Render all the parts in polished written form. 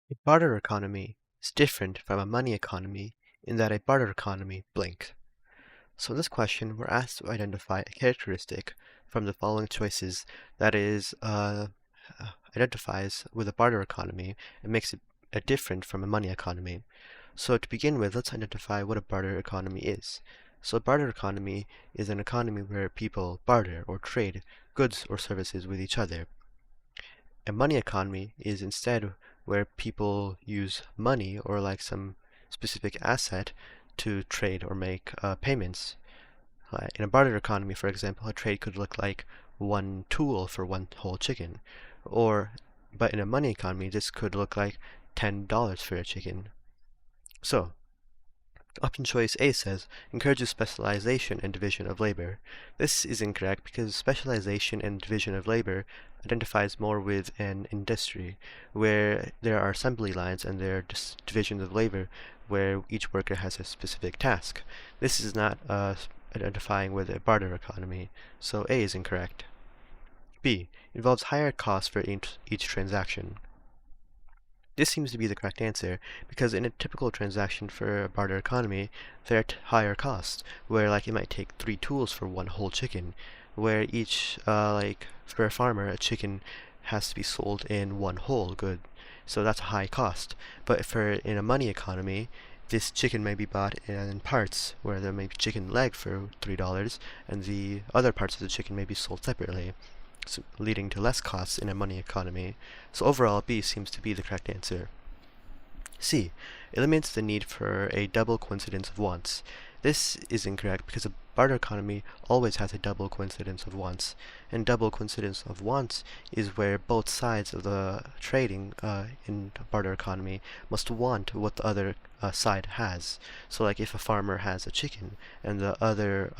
A barter economy is different from a money economy in that a barter economy blank. So in this question, we're asked to identify a characteristic from the following choices that identifies with a barter economy and makes it different from a money economy. So to begin with, let's identify what a barter economy is. So a barter economy is an economy where people barter or trade goods or services with each other. A money economy is instead where people use money or like some specific asset to trade or make payments. In a barter economy, for example, a trade could look like one tool for one whole chicken, but in a money economy, this could look like $10 for a chicken. So, option choice A says, encourages specialization and division of labor. This is incorrect because specialization and division of labor identifies more with an industry where there are assembly lines and there are divisions of labor where each worker has a specific task. This is not identifying with a barter economy, so A is incorrect. B. Involves higher costs for each transaction. This seems to be the correct answer, because in a typical transaction for a barter economy, they're at higher cost, where like it might take 3 tools for one whole chicken, where each, for a farmer, a chicken has to be sold in one whole good, so that's a high cost. But in a money economy, this chicken may be bought in parts, where there may be chicken leg for $3, and the other parts of the chicken may be sold separately, leading to less costs in a money economy. So overall, B seems to be the correct answer. C. Eliminates the need for a double coincidence of wants. This is incorrect because a barter economy always has a double coincidence of wants. And double coincidence of wants is where both sides of the trading in a barter economy must want what the other side has. So like if a farmer has a chicken and the other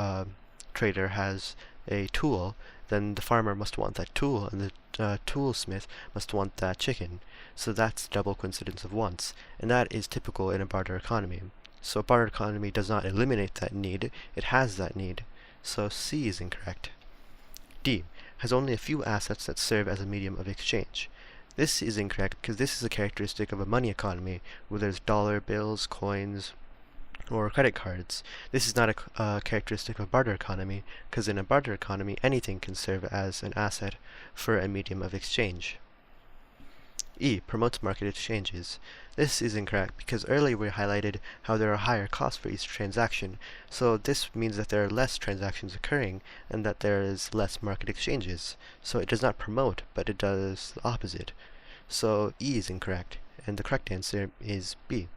trader has a tool, then the farmer must want that tool, and the toolsmith must want that chicken. So that's double coincidence of wants, and that is typical in a barter economy. So a barter economy does not eliminate that need, it has that need. So C is incorrect. D. Has only a few assets that serve as a medium of exchange. This is incorrect because this is a characteristic of a money economy, where there's dollar bills, coins, or credit cards. This is not a characteristic of a barter economy, because in a barter economy anything can serve as an asset for a medium of exchange. E. Promotes market exchanges. This is incorrect because earlier we highlighted how there are higher costs for each transaction, so this means that there are less transactions occurring and that there is less market exchanges. So it does not promote, but it does the opposite. So E is incorrect, and the correct answer is B.